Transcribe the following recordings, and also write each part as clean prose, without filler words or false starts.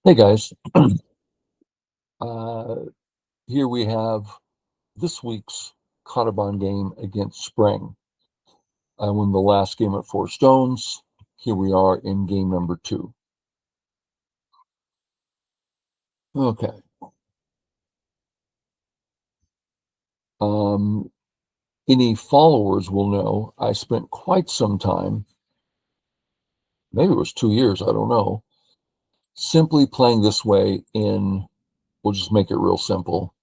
Hey guys, uh, here we have this week's kadoban game against Sprang. I won the last game at 4 stones. Here we are in game number 2. Okay. Um, any followers will know I spent quite some time, maybe it was 2 years, I don't know, simply playing this way we'll just make it real simple,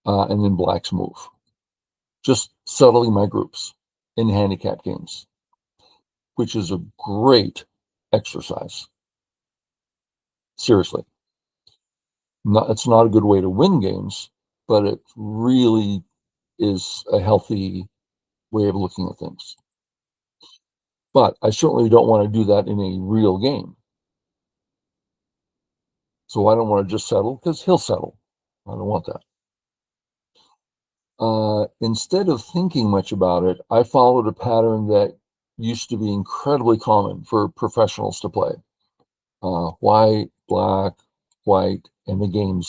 and then blacks move. Just settling my groups in handicap games, which is a great exercise. Seriously, it's not a good way to win games, but it really is a healthy way of looking at things. But I certainly don't want to do that in a real game. So I don't want to just settle because he'll settle. I don't want that. Instead of thinking much about it, I followed a pattern that used to be incredibly common for professionals to play. White, black, white, and the game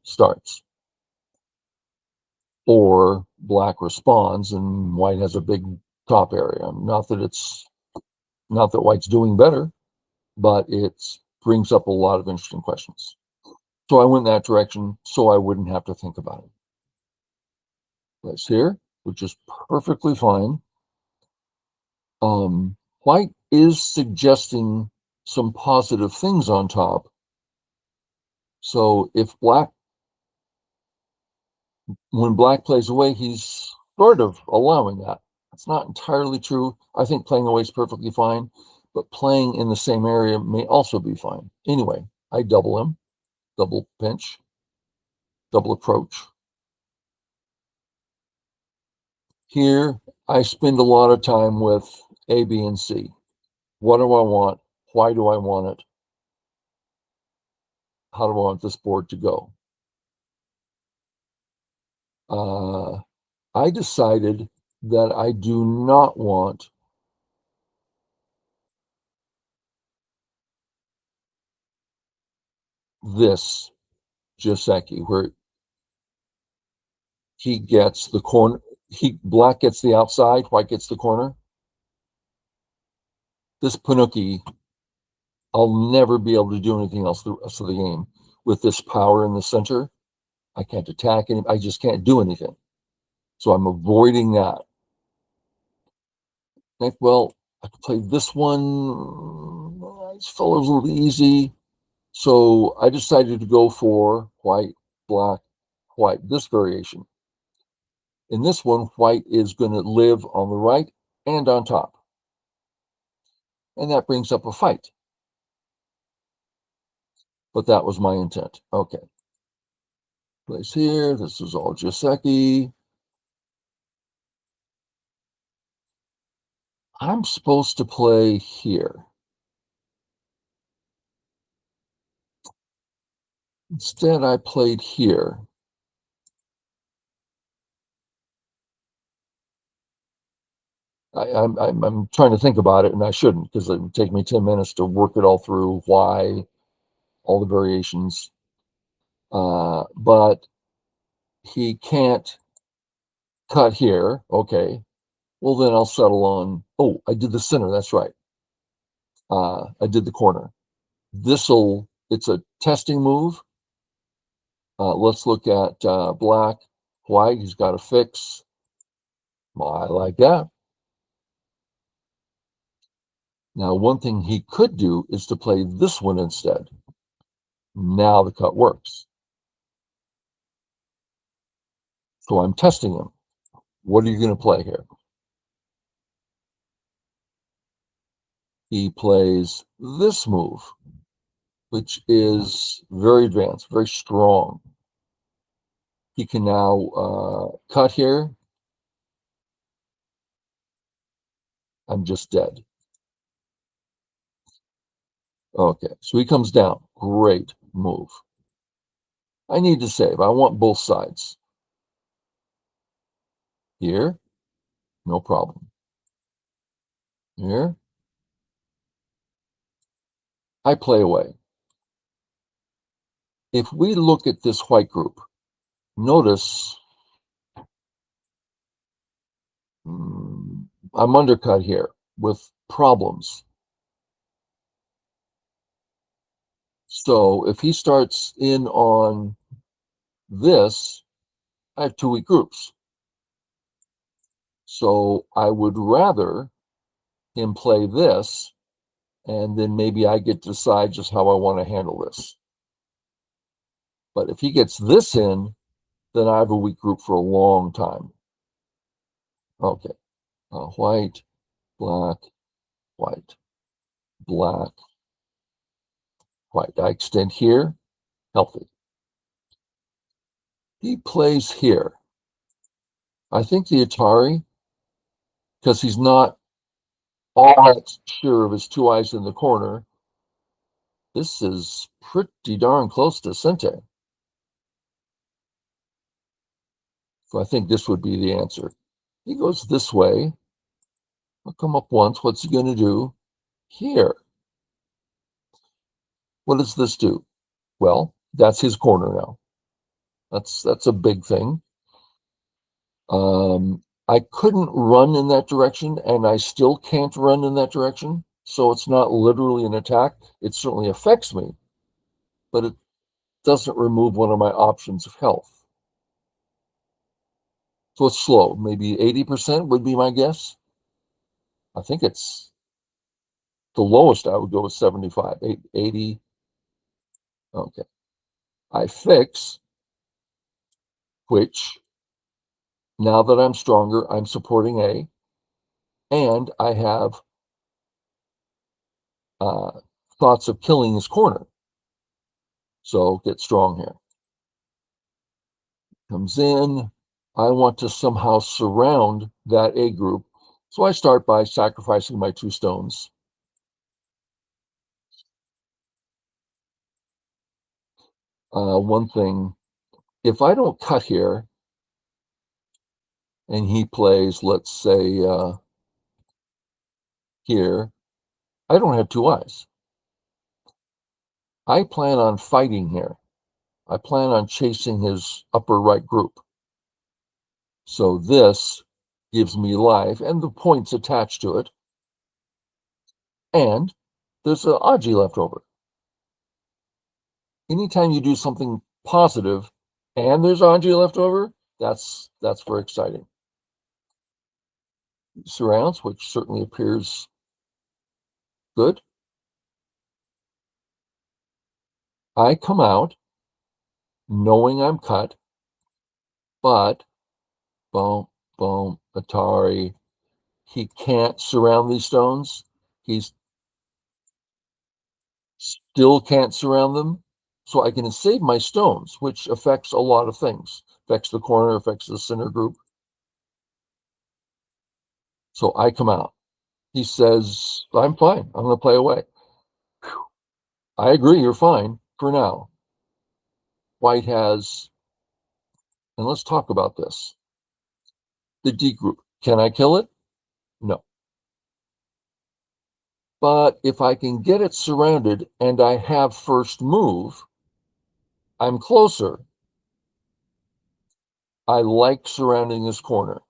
starts. Or black responds and white has a big top area. Not that white's doing better, but it brings up a lot of interesting questions. So I went that direction so I wouldn't have to think about it. That's here, which is perfectly fine. White is suggesting some positive things on top. So when black plays away, he's sort of allowing that. It's not entirely true. I think playing away is perfectly fine, but playing in the same area may also be fine. Anyway, I double him, double pinch, double approach. Here, I spend a lot of time with A, B, and C. What do I want? Why do I want it? How do I want this board to go? Uh, I decided that I do not want this Joseki, where he gets the corner. Black gets the outside, white gets the corner. This Panuki, I'll never be able to do anything else the rest of the game. With this power in the center, I can't attack any. I just can't do anything. So I'm avoiding that. Like, well, I could play this one. This fellow's a little easy. So I decided to go for white, black, white, this variation. In this one, white is going to live on the right and on top. And that brings up a fight. But that was my intent. Okay. Place here. This is all Joseki. I'm supposed to play here. Instead, I played here. I'm trying to think about it, and I shouldn't, because it would take me 10 minutes to work it all through, why, all the variations. But he can't cut here. Okay. Well, then I'll settle on, oh, I did the center. That's right. I did the corner. It's a testing move. Let's look at black, white. He's got a fix. I like that. Now, one thing he could do is to play this one instead. Now the cut works. So I'm testing him. What are you going to play here? He plays this move, which is very advanced, very strong. He can now cut here. I'm just dead. Okay, so he comes down. Great move. I need to save. I want both sides. Here, no problem. Here, I play away. If we look at this white group, notice I'm undercut here with problems. So if he starts in on this, I have two weak groups. So I would rather him play this, and then maybe I get to decide just how I want to handle this. But if he gets this in, then I have a weak group for a long time. Okay. White, black, white, black, white. I extend here, healthy. He plays here. I think the Atari, because he's not all that sure of his two eyes in the corner, this is pretty darn close to Sente. So I think this would be the answer. He goes this way. I'll come up once. What's he going to do? Here. What does this do? Well, that's his corner now. That's a big thing. I couldn't run in that direction, and I still can't run in that direction. So it's not literally an attack. It certainly affects me, but it doesn't remove one of my options of health. So it's slow. Maybe 80% would be my guess. I think it's the lowest I would go with 75, 80. Okay. I fix, which now that I'm stronger, I'm supporting A, and I have thoughts of killing his corner. So get strong here. Comes in. I want to somehow surround that A group. So I start by sacrificing my two stones. One thing, if I don't cut here, and he plays, let's say, here, I don't have two eyes. I plan on fighting here. I plan on chasing his upper right group. So this gives me life and the points attached to it. And there's an Aji left over. Anytime you do something positive and there's Aji left over, that's very exciting. Surrounds, which certainly appears good. I come out knowing I'm cut, but boom, boom, Atari. He can't surround these stones. He's still can't surround them. So I can save my stones, which affects a lot of things. Affects the corner, affects the center group. So I come out. He says, I'm fine. I'm going to play away. Whew. I agree, you're fine for now. White has, and let's talk about this. The D group. Can I kill it? No. But if I can get it surrounded and I have first move, I'm closer. I like surrounding this corner.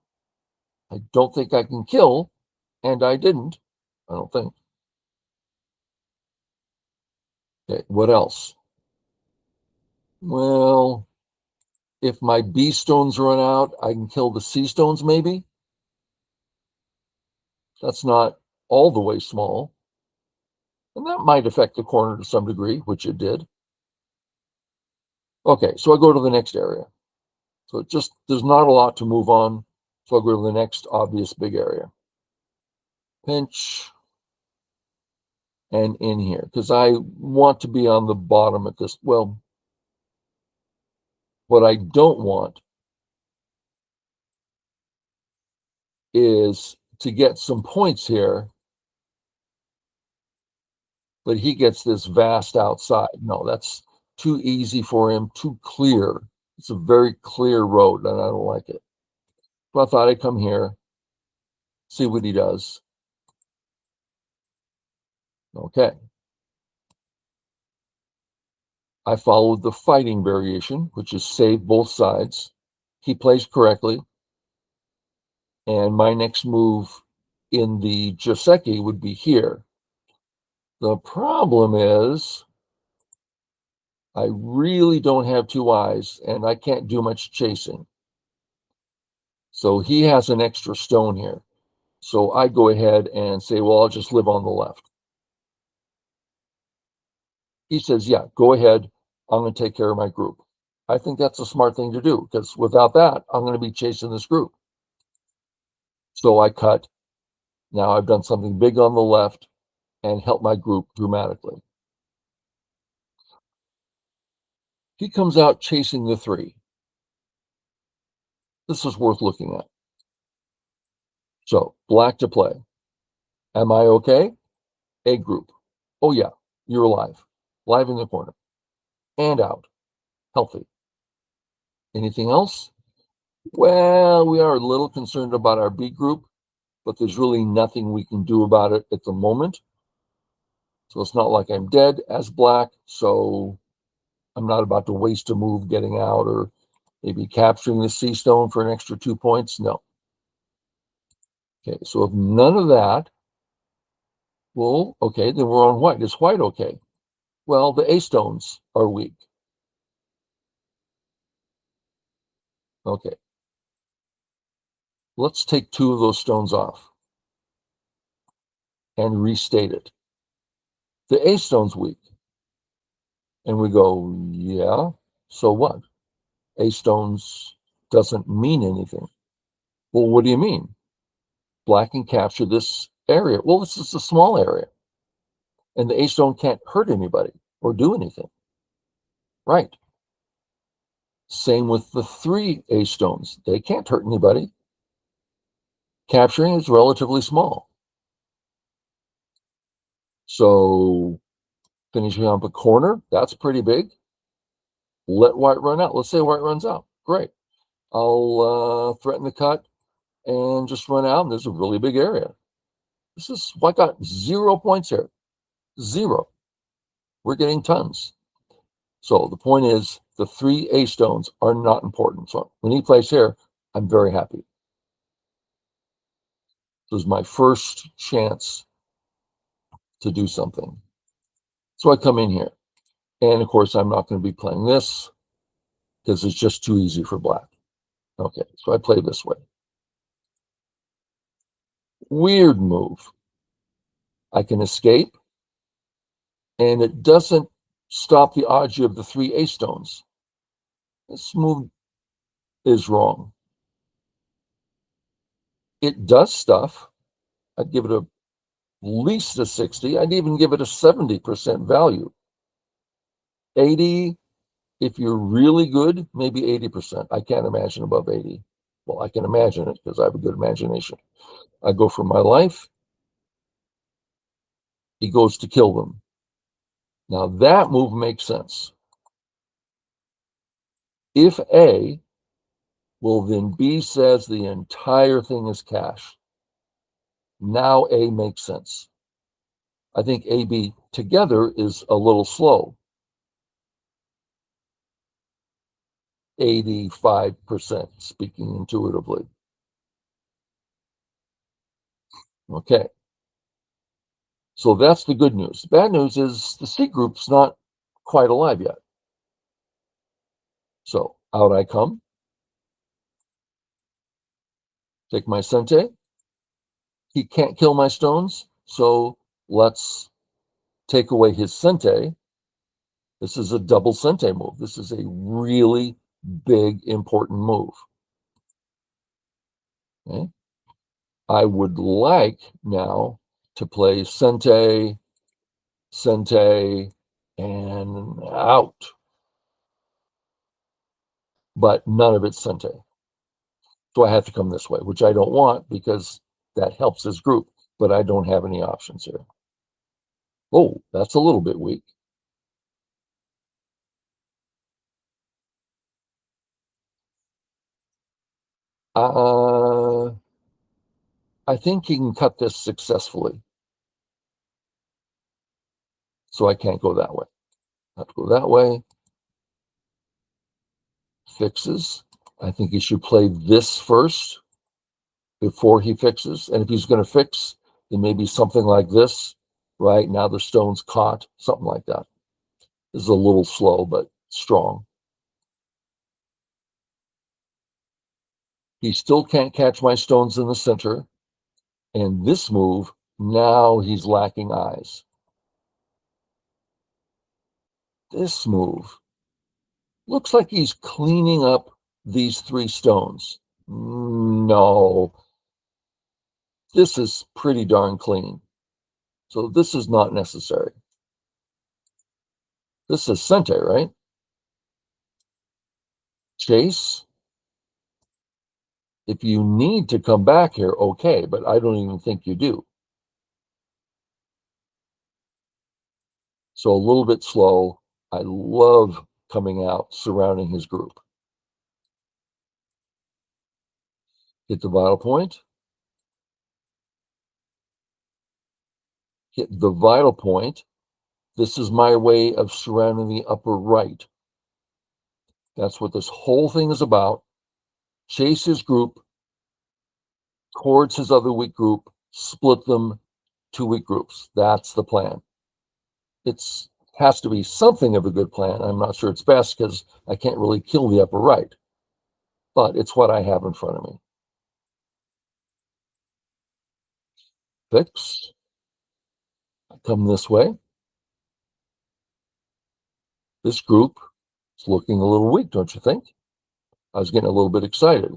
I don't think I can kill, and I didn't. I don't think. Okay, what else? Well, if my B stones run out, I can kill the C stones maybe. That's not all the way small. And that might affect the corner to some degree, which it did. Okay, so I go to the next area. So it just, there's not a lot to move on. So I'll go to the next obvious big area. Pinch. And in here, because I want to be on the bottom at this. Well, what I don't want is to get some points here, but he gets this vast outside. No, that's too easy for him, too clear. It's a very clear road, and I don't like it. So I thought I'd come here, see what he does. Okay. I followed the fighting variation, which is save both sides. He plays correctly. And my next move in the Joseki would be here. The problem is I really don't have two eyes, and I can't do much chasing. So he has an extra stone here. So I go ahead and say, well, I'll just live on the left. He says, yeah, go ahead. I'm going to take care of my group. I think that's a smart thing to do, because without that, I'm going to be chasing this group. So I cut. Now I've done something big on the left and helped my group dramatically. He comes out chasing the 3. This is worth looking at. So black to play. Am I okay? A group. Oh yeah, you're alive. Live in the corner. And out. Healthy. Anything else? Well, we are a little concerned about our B group, but there's really nothing we can do about it at the moment. So it's not like I'm dead as black, so I'm not about to waste a move getting out or maybe capturing the C stone for an extra 2 points. No. Okay, so if none of that, well, okay, then we're on white. Is white okay? Well, the A stones are weak. Okay. Let's take 2 of those stones off and restate it. The A stone's weak. And we go, yeah, so what? A stones doesn't mean anything. Well, what do you mean? Black can capture this area. Well, this is a small area. And the A stone can't hurt anybody or do anything. Right. Same with the 3 A stones. They can't hurt anybody. Capturing is relatively small. So finishing up a corner, that's pretty big. Let white run out. Let's say white runs out. Great. I'll threaten the cut and just run out. And there's a really big area. This is white got 0 points here. 0. We're getting tons. So the point is the 3 A stones are not important. So when he plays here, I'm very happy. This is my first chance to do something. So I come in here. And of course, I'm not going to be playing this because it's just too easy for black. Okay, so I play this way. Weird move. I can escape, and it doesn't stop the agi of the 3 A stones. This move is wrong. It does stuff. I'd give it at least a 60. I'd even give it a 70% value. 80, if you're really good, maybe 80%. I can't imagine above 80. Well, I can imagine it because I have a good imagination. I go for my life. He goes to kill them. Now that move makes sense. If A, well, then B says the entire thing is cash. Now A makes sense. I think A, B together is a little slow. 85%, speaking intuitively. Okay. So that's the good news. The bad news is the C group's not quite alive yet. So out I come. Take my sente. He can't kill my stones, so let's take away his sente. This is a double sente move. This is a really big, important move. Okay. I would like now to play sente, sente, and out. But none of it's sente. So I have to come this way, which I don't want because that helps this group, but I don't have any options here. Oh, that's a little bit weak. I think he can cut this successfully. So I can't go that way. I have to go that way. Fixes. I think he should play this first before he fixes. And if he's going to fix, then maybe something like this, right? Now the stone's caught, something like that. This is a little slow, but strong. He still can't catch my stones in the center. And this move, now he's lacking eyes. This move looks like he's cleaning up these 3 stones. No, this is pretty darn clean. So this is not necessary. This is Sente, right? Chase. If you need to come back here, okay, but I don't even think you do. So a little bit slow. I love coming out, surrounding his group. Hit the vital point. Hit the vital point. This is my way of surrounding the upper right. That's what this whole thing is about. Chase his group towards his other weak group, split them 2 weak groups. That's the plan. It's has to be something of a good plan. I'm not sure it's best because I can't really kill the upper right, but it's what I have in front of me. Fix. I come this way. This group is looking a little weak, don't you think? I was getting a little bit excited.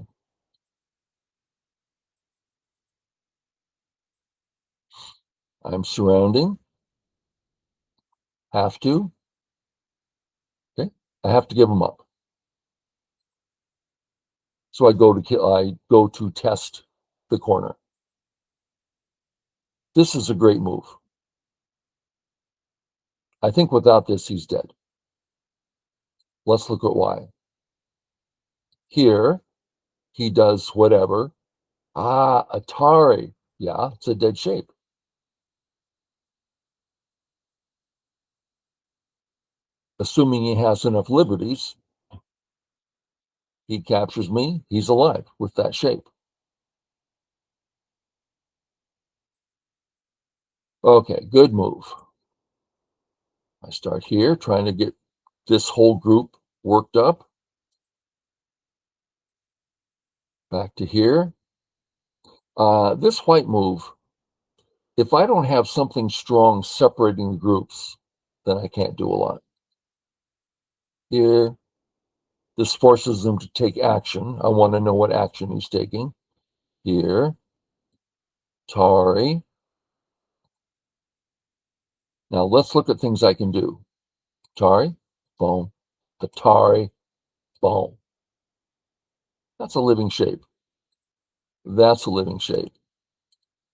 I'm surrounding. Have to. Okay. I have to give them up. So I go to test the corner. This is a great move. I think without this, he's dead. Let's look at why. Here, he does whatever. Atari. Yeah, it's a dead shape. Assuming he has enough liberties, he captures me. He's alive with that shape. Okay, good move. I start here trying to get this whole group worked up. Back to here. This white move, if I don't have something strong separating the groups, then I can't do a lot. Here, this forces them to take action. I want to know what action he's taking. Here, Tari. Now let's look at things I can do. Tari, boom. Atari, boom. That's a living shape. That's a living shape.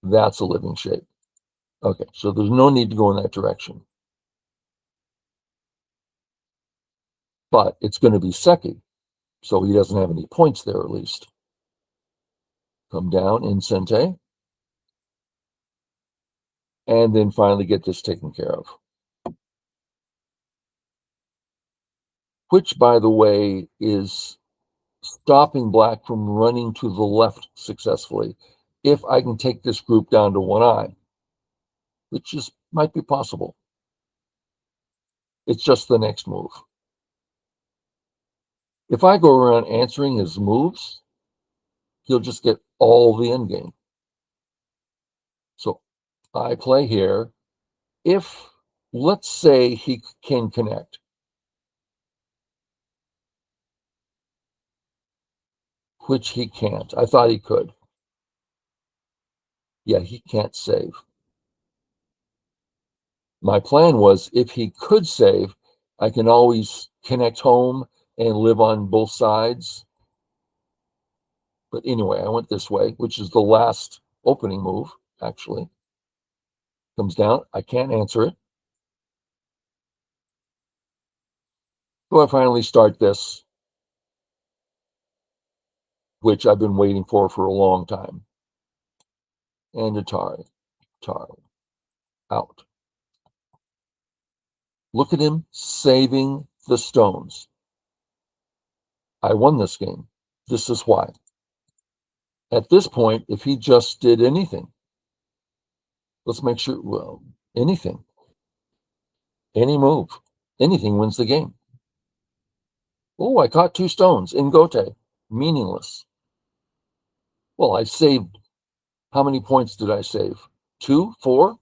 That's a living shape. Okay, so there's no need to go in that direction. But it's going to be Seki, so he doesn't have any points there at least. Come down in Sente. And then finally get this taken care of. Which, by the way, is stopping black from running to the left successfully if I can take this group down to 1 eye, which might be possible. It's just the next move. If I go around answering his moves, he'll just get all the endgame. So I play here. If, let's say, he can connect, which he can't. I thought he could. Yeah, he can't save. My plan was if he could save, I can always connect home and live on both sides. But anyway, I went this way, which is the last opening move, actually. Comes down. I can't answer it. So I finally start this, which I've been waiting for a long time. And Atari, out. Look at him saving the stones. I won this game. This is why. At this point, if he just did anything, let's make sure, well, anything, any move, anything wins the game. Oh, I caught 2 stones in Gote. Meaningless. Well, I saved, how many points did I save? 2, 4?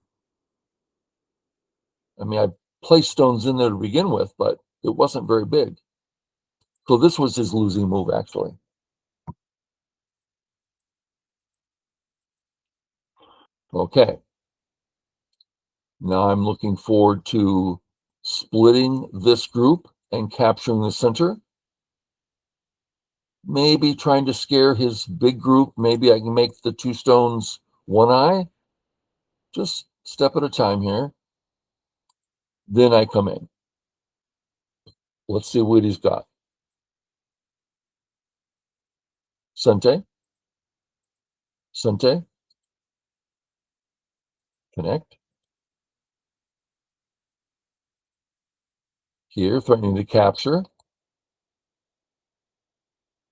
I mean, I placed stones in there to begin with, but it wasn't very big. So this was his losing move, actually. Okay. Now I'm looking forward to splitting this group and capturing the center. Maybe trying to scare his big group. Maybe I can make the 2 stones 1 eye. Just step at a time here. Then I come in. Let's see what he's got. Sente. Sente. Connect. Here, threatening to capture.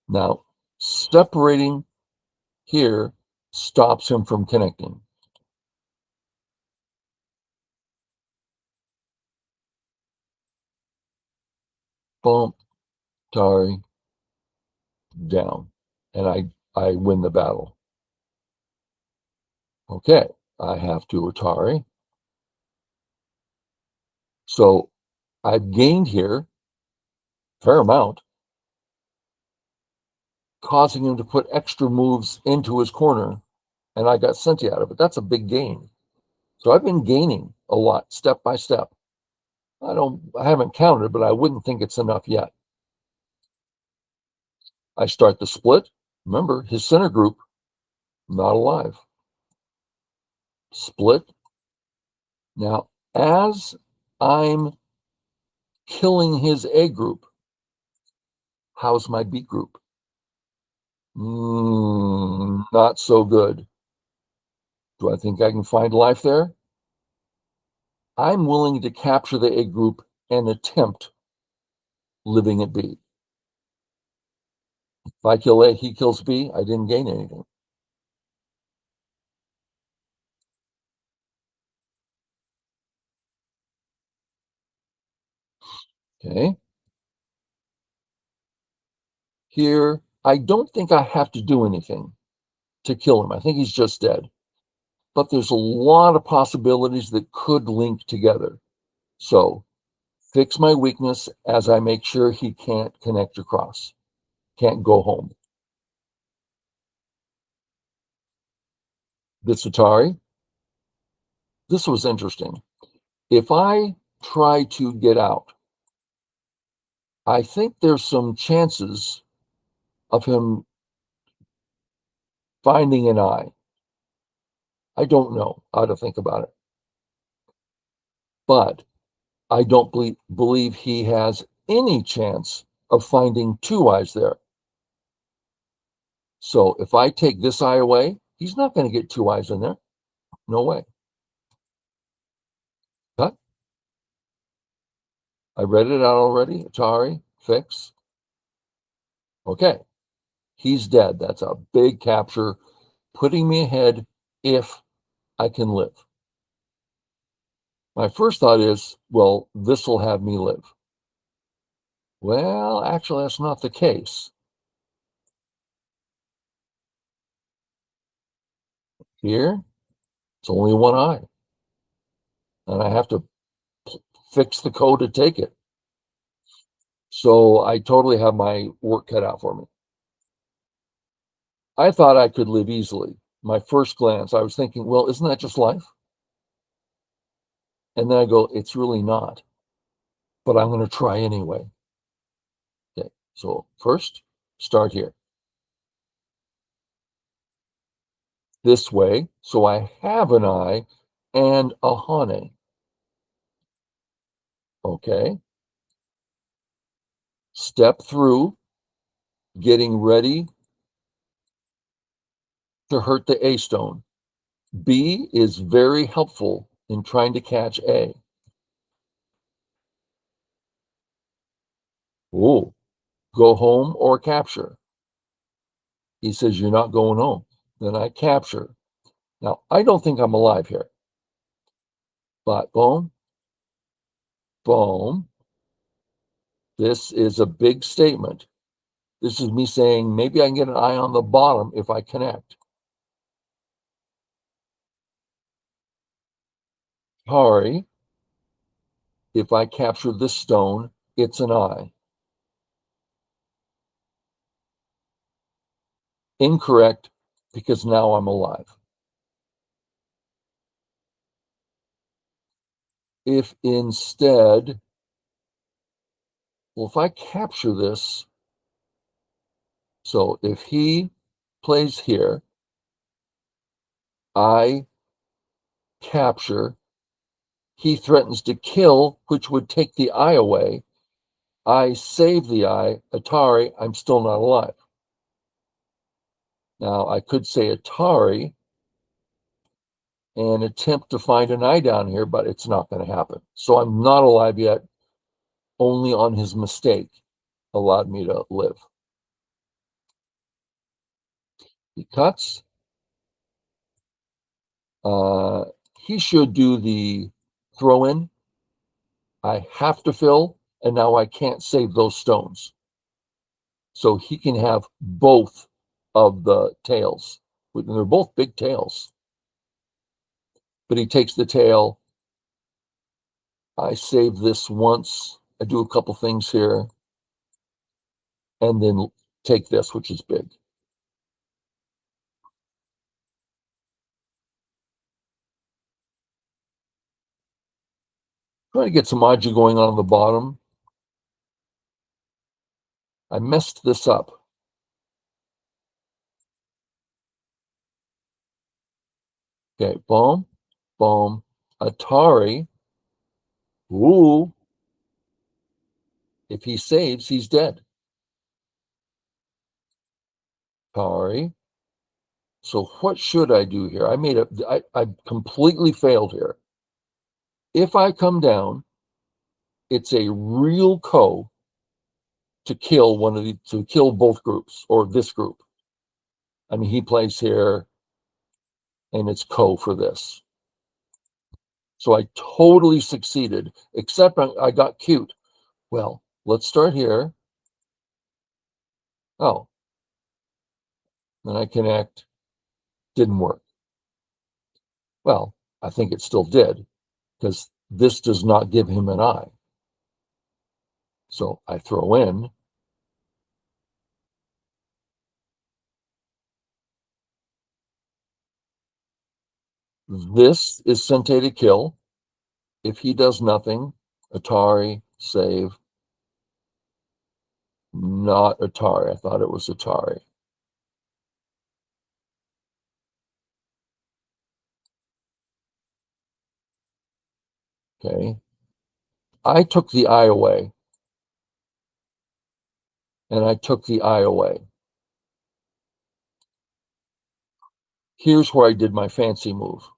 Now, separating here stops him from connecting. Bump, Tari, down. And I win the battle. Okay, I have to Atari. So I've gained here a fair amount, causing him to put extra moves into his corner, and I got Senti out of it. That's a big gain. So I've been gaining a lot, step by step. I haven't counted, but I wouldn't think it's enough yet. I start the split. Remember, his center group, not alive. Split. Now, as I'm killing his A group, how's my B group? Not so good. Do I think I can find life there? I'm willing to capture the A group and attempt living at B. If I kill A, he kills B, I didn't gain anything. Okay. Here, I don't think I have to do anything to kill him. I think he's just dead. But there's a lot of possibilities that could link together. So fix my weakness as I make sure he can't connect across, can't go home. Bitsutari. This was interesting. If I try to get out, I think there's some chances of him finding an eye. I don't know how to think about it. But I don't believe he has any chance of finding 2 eyes there. So if I take this eye away, he's not going to get 2 eyes in there. No way. Cut. I read it out already. Atari, fix. Okay. He's dead. That's a big capture, putting me ahead if I can live. My first thought is, well, this will have me live. Well, actually, that's not the case. Here, it's only 1 eye. And I have to fix the code to take it. So I totally have my work cut out for me. I thought I could live easily. My first glance, I was thinking, well, isn't that just life? And then I go, it's really not. But I'm going to try anyway. Okay, so first, start here. This way, so I have an eye and a hane. Okay. Step through, getting ready to hurt the A stone. B is very helpful in trying to catch A. Oh, Go home or capture. He says, you're not going home. Then I capture. Now, I don't think I'm alive here. But boom, boom. This is a big statement. This is me saying maybe I can get an eye on the bottom if I connect. Sorry, if I capture this stone, it's an eye. Incorrect, because now I'm alive. If instead, well, if I capture this, so if he plays here, I capture, he threatens to kill, which would take the eye away. I save the eye, Atari, I'm still not alive. Now, I could say Atari and attempt to find an eye down here, but it's not going to happen. So I'm not alive yet. Only on his mistake allowed me to live. He cuts. He should do the throw in. I have to fill, and now I can't save those stones. So he can have both of the tails. They're both big tails. But he takes the tail. I save this once. I do a couple things here. And then take this, which is big. Trying to get some Aji going on the bottom. I messed this up. Okay, boom, boom. Atari. Ooh. If he saves, he's dead. Atari. So what should I do here? I completely failed here. If I come down, it's a real ko to kill to kill both groups or this group. I mean, he plays here, and it's ko for this. So I totally succeeded, except I got cute. Well, let's start here. Oh, then I connect. Didn't work. Well, I think it still did, because this does not give him an eye. So I throw in. This is Sente to kill. If he does nothing, Atari, save. Not Atari. I thought it was Atari. Okay. I took the eye away. And I took the eye away. Here's where I did my fancy move.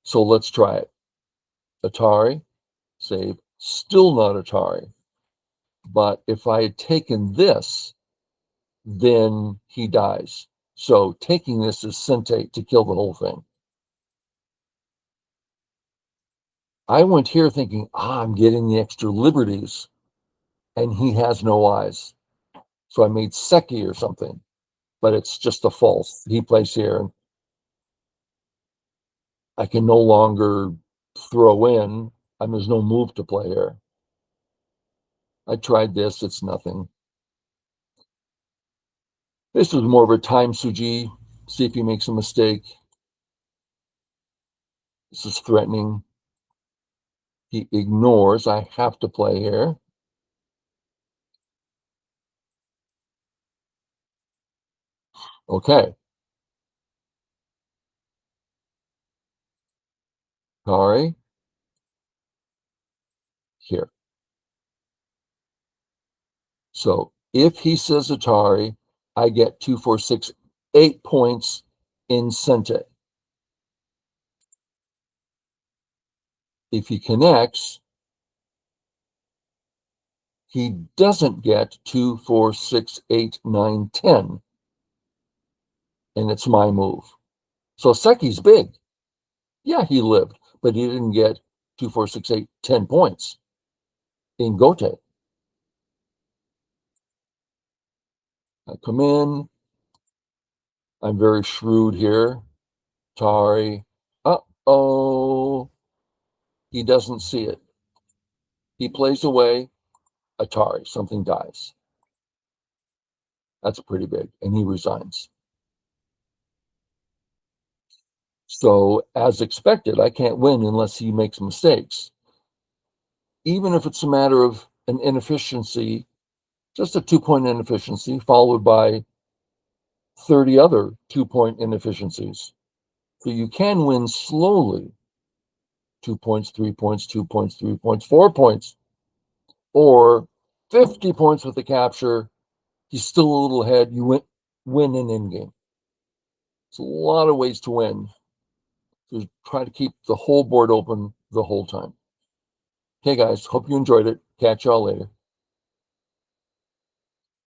So let's try it. Atari, save. Still not Atari. But if I had taken this, then he dies. So taking this is Sente to kill the whole thing. I went here thinking, I'm getting the extra liberties, and he has no eyes. So I made Seki or something, but it's just a false. He plays here, and I can no longer throw in. There's no move to play here. I tried this, it's nothing. This was more of a time Suji, see if he makes a mistake. This is threatening. He ignores. I have to play here. Okay. Sorry. Here. So if he says Atari, I get 2, 4, 6, 8 points in Sente. If he connects, He doesn't get 2, 4, 6, 8, 9, 10. And it's my move. So Seki's big. Yeah, he lived, but he didn't get 2, 4, 6, 8, 10 points in Gote. I come in. I'm very shrewd here. Tari. Uh-oh. He doesn't see it. He plays away. Atari. Something dies. That's pretty big. And he resigns. So, as expected, I can't win unless he makes mistakes. Even if it's a matter of an inefficiency, just a 2-point inefficiency, followed by 30 other 2-point inefficiencies. So you can win slowly. 2 points, 3 points, 2 points, 3 points, 4 points, or 50 points with the capture. He's still a little ahead. You win an in-game. It's a lot of ways to win. So try to keep the whole board open the whole time. Okay, guys, hope you enjoyed it. Catch y'all later.